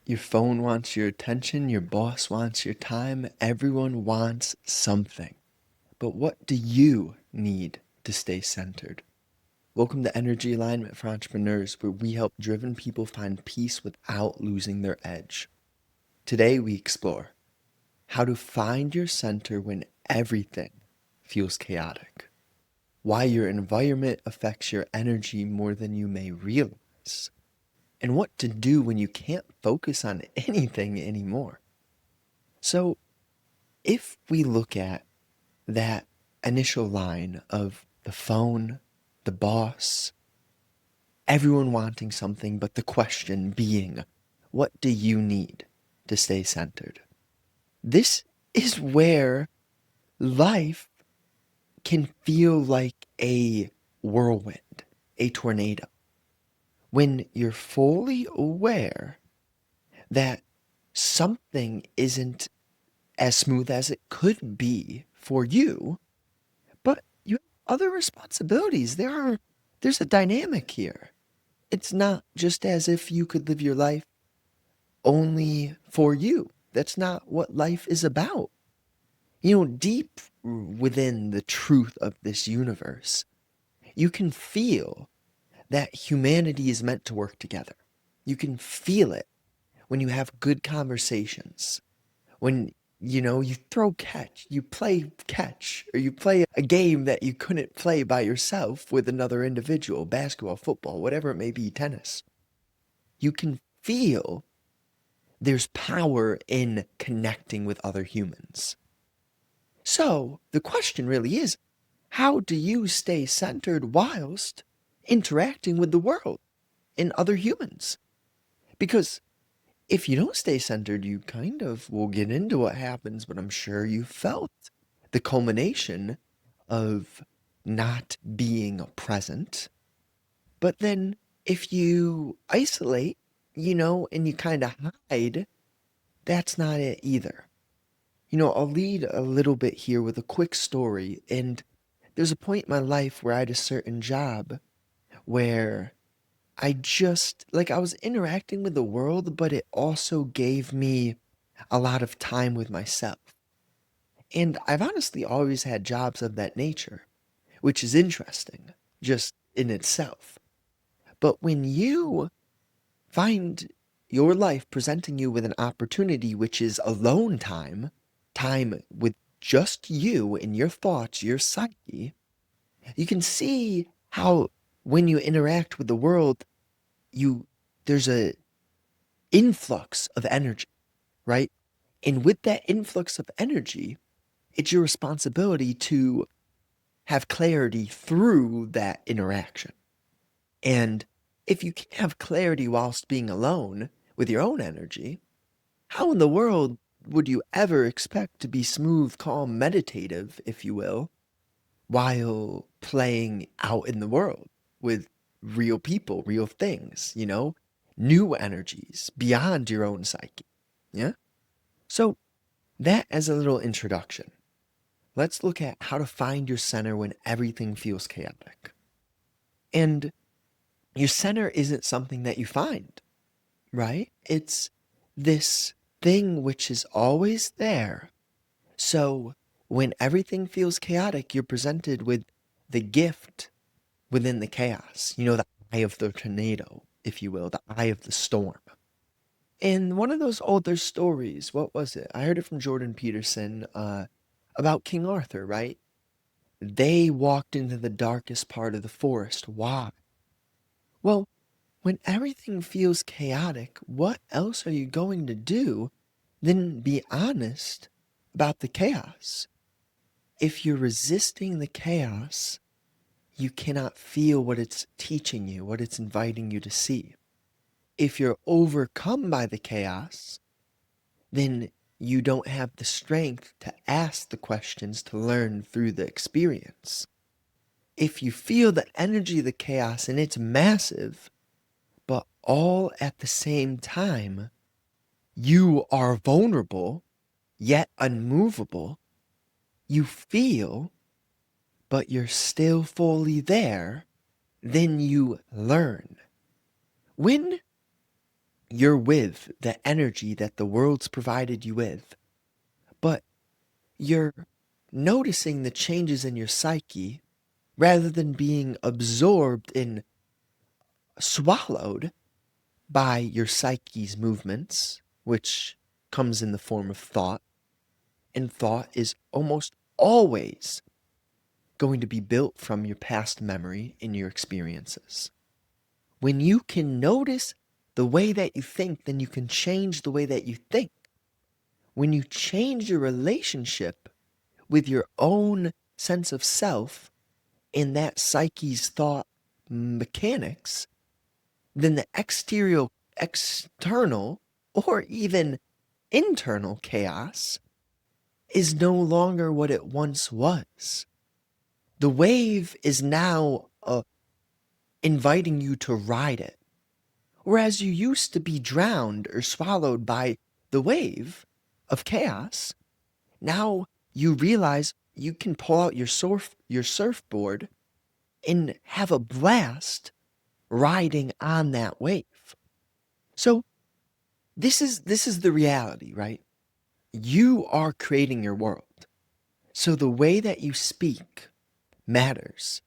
Your phone wants your attention, your boss wants your time, everyone wants something. But what do you need to stay centered? Welcome to Energy Alignment for Entrepreneurs, where we help driven people find peace without losing their edge. Today we explore how to find your center when everything feels chaotic, why your environment affects your energy more than you may realize, and what to do when you can't focus on anything anymore. So, if we look at that initial line of the phone, the boss, everyone wanting something, but the question being, what do you need to stay centered? This is where life can feel like a whirlwind, a tornado. When you're fully aware that something isn't as smooth as it could be for you, but you have other responsibilities. There's a dynamic here. It's not just as if you could live your life only for you. That's not what life is about. Deep within the truth of this universe, you can feel that humanity is meant to work together. You can feel it when you have good conversations, when you throw catch, you play catch, or you play a game that you couldn't play by yourself with another individual, basketball, football, whatever it may be, tennis. You can feel there's power in connecting with other humans. So the question really is, how do you stay centered whilst interacting with the world and other humans? Because if you don't stay centered, you kind of will get into what happens, but I'm sure you felt the culmination of not being present. But then if you isolate, and you kind of hide, that's not it either. I'll lead a little bit here with a quick story. And there's a point in my life where I had a certain job where I was interacting with the world, but it also gave me a lot of time with myself. And I've honestly always had jobs of that nature, which is interesting just in itself. But when you find your life presenting you with an opportunity which is alone time, time with just you and your thoughts, your psyche, you can see how when you interact with the world, you there's a influx of energy, right? And with that influx of energy, it's your responsibility to have clarity through that interaction. And if you can't have clarity whilst being alone with your own energy, how in the world would you ever expect to be smooth, calm, meditative, if you will, while playing out in the world with real people, real things, new energies beyond your own psyche? Yeah? So, that as a little introduction, let's look at how to find your center when everything feels chaotic. And your center isn't something that you find, right? It's this thing which is always there. So when everything feels chaotic, you're presented with the gift within the chaos, the eye of the tornado, if you will, the eye of the storm. In one of those older stories, what was it? I heard it from Jordan Peterson about King Arthur, right? They walked into the darkest part of the forest. Why? Well, when everything feels chaotic, what else are you going to do than be honest about the chaos? If you're resisting the chaos, you cannot feel what it's teaching you, what it's inviting you to see. If you're overcome by the chaos, then you don't have the strength to ask the questions to learn through the experience. If you feel the energy of the chaos and it's massive, but all at the same time, you are vulnerable, yet unmovable, you feel, but you're still fully there, then you learn. When you're with the energy that the world's provided you with, but you're noticing the changes in your psyche rather than being absorbed and swallowed by your psyche's movements, which comes in the form of thought. And thought is almost always going to be built from your past memory and your experiences. When you can notice the way that you think, then you can change the way that you think. When you change your relationship with your own sense of self in that psyche's thought mechanics, then the external, or even internal chaos is no longer what it once was. The wave is now inviting you to ride it. Whereas you used to be drowned or swallowed by the wave of chaos, now you realize you can pull out your surfboard and have a blast riding on that wave. So this is the reality, right? You are creating your world. So the way that you speak matters.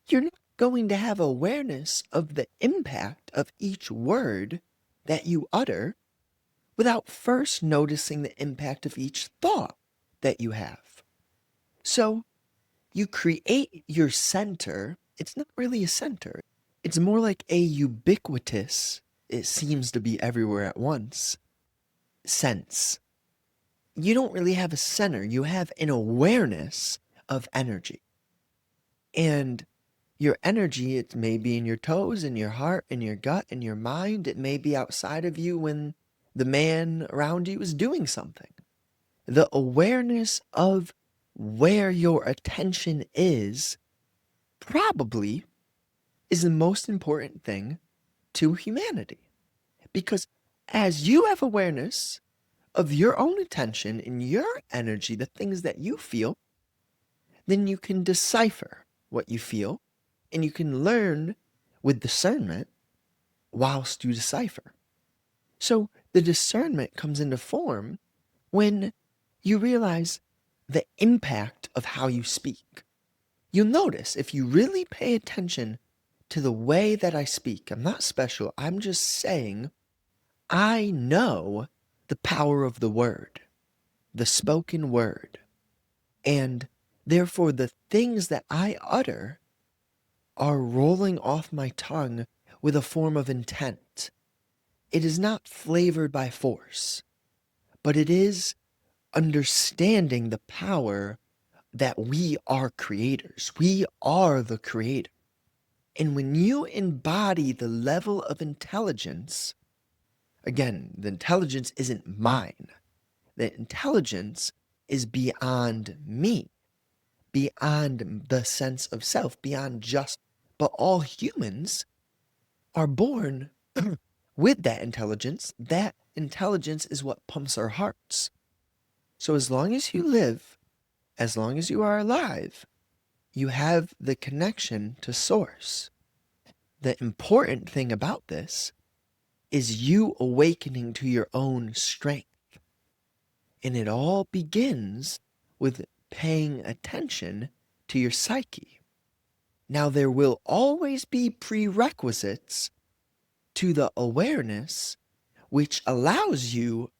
You're not going to have awareness of the impact of each word that you utter without first noticing the impact of each thought that you have. So you create your center. It's not really a center. It's more like a ubiquitous, it seems to be everywhere at once, sense. You don't really have a center. You have an awareness of energy. And your energy, it may be in your toes, in your heart, in your gut, in your mind. It may be outside of you when the man around you is doing something. The awareness of where your attention is probably is the most important thing to humanity. Because as you have awareness of your own attention and your energy, the things that you feel, then you can decipher what you feel and you can learn with discernment whilst you decipher. So the discernment comes into form when you realize the impact of how you speak. You'll notice if you really pay attention to the way that I speak, I'm not special, I'm just saying I know the power of the word, the spoken word. And therefore, the things that I utter are rolling off my tongue with a form of intent. It is not flavored by force, but it is understanding the power that we are creators. We are the creator. And when you embody the level of intelligence, again, the intelligence isn't mine. The intelligence is beyond me, beyond the sense of self, beyond just, but all humans are born with that intelligence. That intelligence is what pumps our hearts. So as long as you live, as long as you are alive, you have the connection to source. The important thing about this is you awakening to your own strength. And it all begins with paying attention to your psyche. Now, there will always be prerequisites to the awareness which allows you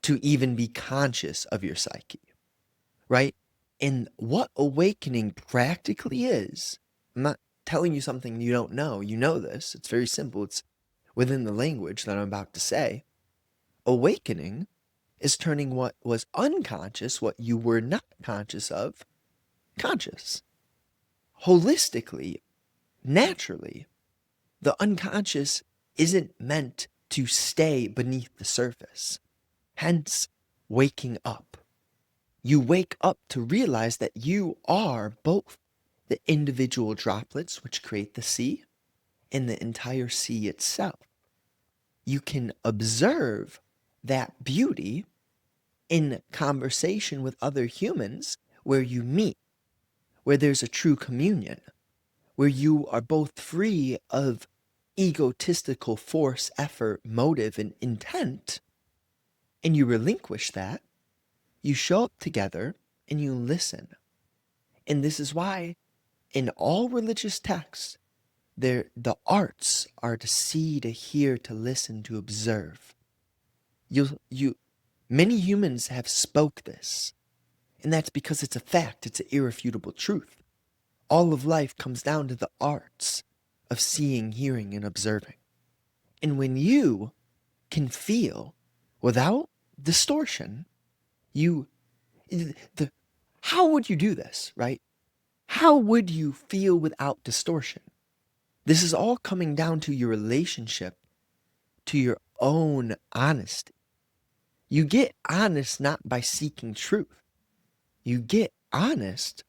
to even be conscious of your psyche, right? And what awakening practically is, I'm not telling you something you don't know. You know this. It's very simple. It's within the language that I'm about to say. Awakening is turning what was unconscious, what you were not conscious of, conscious. Holistically, naturally, the unconscious isn't meant to stay beneath the surface. Hence, waking up. You wake up to realize that you are both the individual droplets which create the sea and the entire sea itself. You can observe that beauty in conversation with other humans where you meet, where there's a true communion, where you are both free of egotistical force, effort, motive, and intent, and you relinquish that, you show up together and you listen. And this is why in all religious texts, the arts are to see, to hear, to listen, to observe. Many humans have spoke this, and that's because it's a fact, it's an irrefutable truth. All of life comes down to the arts of seeing, hearing, and observing. And when you can feel without distortion, you the how would you do this, right? How would you feel without distortion? This is all coming down to your relationship to your own honesty. You get honest not by seeking truth. You get honest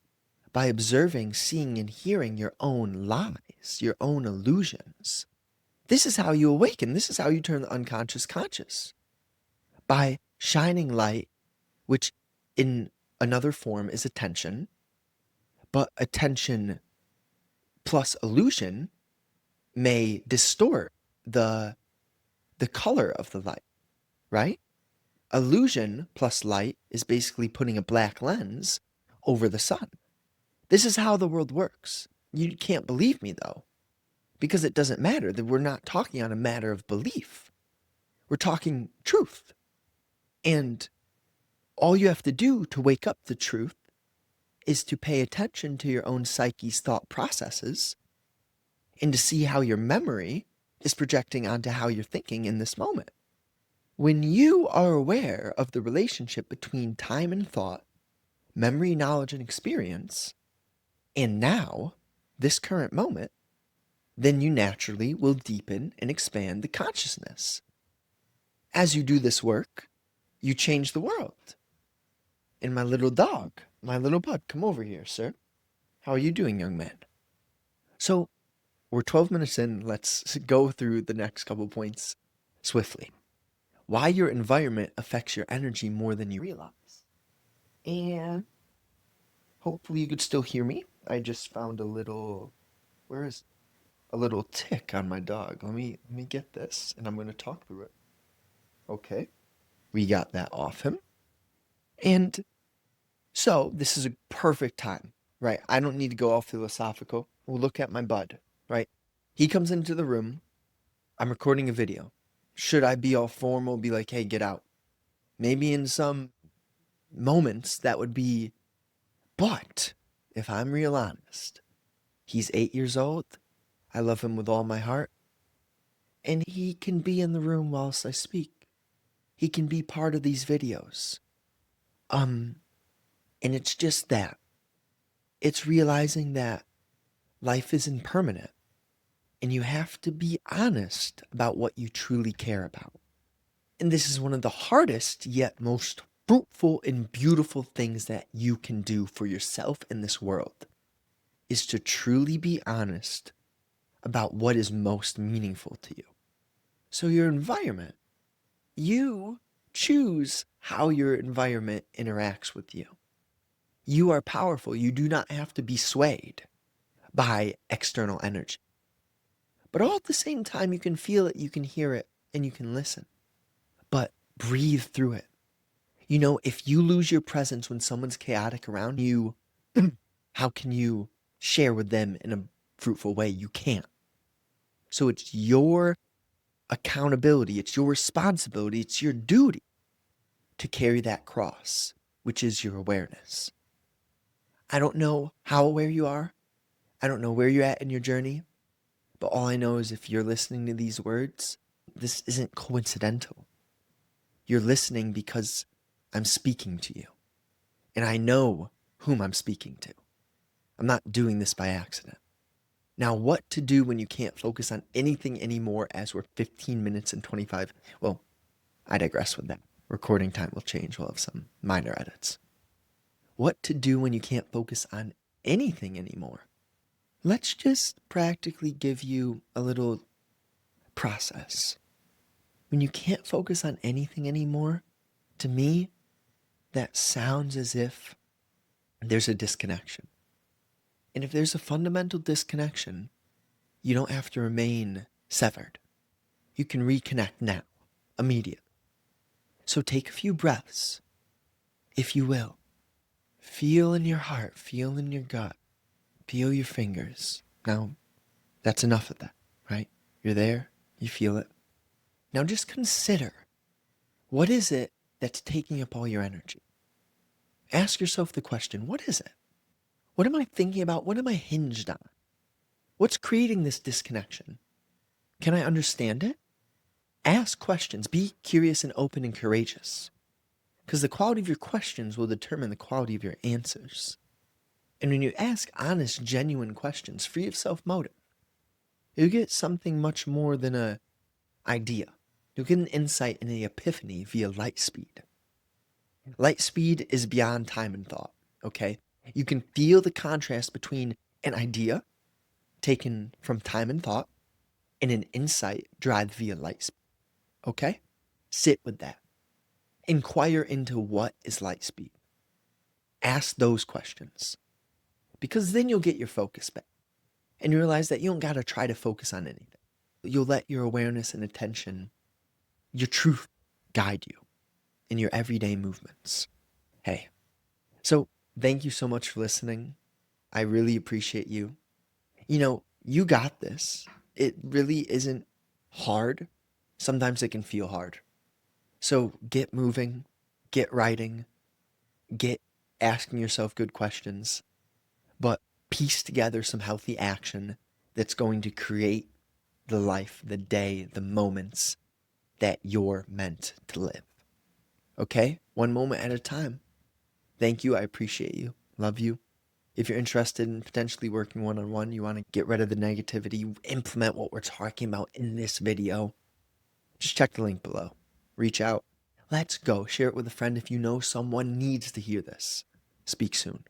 by observing, seeing, and hearing your own lies, your own illusions. This is how you awaken. This is how you turn the unconscious conscious. By shining light, which in another form is attention, but attention plus illusion may distort the color of the light, right? Illusion plus light is basically putting a black lens over the sun. This is how the world works. You can't believe me though, because it doesn't matter. That we're not talking on a matter of belief. We're talking truth. And all you have to do to wake up the truth is to pay attention to your own psyche's thought processes and to see how your memory is projecting onto how you're thinking in this moment. When you are aware of the relationship between time and thought, memory, knowledge, and experience, and now, this current moment, then you naturally will deepen and expand the consciousness. As you do this work, you change the world. And my little dog, my little bud, come over here, sir. How are you doing, young man? So, we're 12 minutes in. Let's go through the next couple points swiftly. Why your environment affects your energy more than you realize. And hopefully you could still hear me. I just found a little, where is a little tick on my dog. Let me get this, and I'm going to talk through it. Okay, we got that off him. And so this is a perfect time, right? I don't need to go all philosophical. We'll look at my bud, right? He comes into the room. I'm recording a video. Should I be all formal, be like, hey, get out? Maybe in some moments that would be, but if I'm real honest, he's 8 years old. I love him with all my heart. And he can be in the room whilst I speak. He can be part of these videos. And it's just that. It's realizing that life is impermanent. And you have to be honest about what you truly care about. And this is one of the hardest yet most fruitful and beautiful things that you can do for yourself in this world, is to truly be honest about what is most meaningful to you. So your environment, you choose how your environment interacts with you. You are powerful. You do not have to be swayed by external energy. But all at the same time, you can feel it, you can hear it, and you can listen. But breathe through it. You know, if you lose your presence when someone's chaotic around you, how can you share with them in a fruitful way? You can't. So it's your accountability, it's your responsibility, it's your duty to carry that cross, which is your awareness. I don't know how aware you are. I don't know where you're at in your journey. But all I know is if you're listening to these words, this isn't coincidental. You're listening because I'm speaking to you. And I know whom I'm speaking to. I'm not doing this by accident. Now, what to do when you can't focus on anything anymore as we're 15 minutes and 25. Well, I digress with that. Recording time will change. We'll have some minor edits. What to do when you can't focus on anything anymore? Let's just practically give you a little process. When you can't focus on anything anymore, to me, that sounds as if there's a disconnection. And if there's a fundamental disconnection, you don't have to remain severed. You can reconnect now, immediately. So take a few breaths, if you will. Feel in your heart, feel in your gut, feel your fingers. Now, that's enough of that, right? You're there, you feel it. Now just consider, what is it that's taking up all your energy? Ask yourself the question, what is it? What am I thinking about? What am I hinged on? What's creating this disconnection? Can I understand it? Ask questions. Be curious and open and courageous. Because the quality of your questions will determine the quality of your answers. And when you ask honest, genuine questions, free of self-motive, you'll get something much more than an idea. You'll get an insight and an epiphany via light speed. Light speed is beyond time and thought, okay? You can feel the contrast between an idea taken from time and thought and an insight derived via light speed, okay? Sit with that. Inquire into what is light speed. Ask those questions, because then you'll get your focus back and you realize that you don't got to try to focus on anything. You'll let your awareness and attention, your truth, guide you in your everyday movements. Hey, so thank you so much for listening. I really appreciate you. You got this. It really isn't hard. Sometimes it can feel hard. So get moving, get writing, get asking yourself good questions, but piece together some healthy action that's going to create the life, the day, the moments that you're meant to live. Okay? One moment at a time. Thank you. I appreciate you. Love you. If you're interested in potentially working one-on-one, you want to get rid of the negativity, implement what we're talking about in this video, just check the link below. Reach out. Let's go. Share it with a friend if you know someone needs to hear this. Speak soon.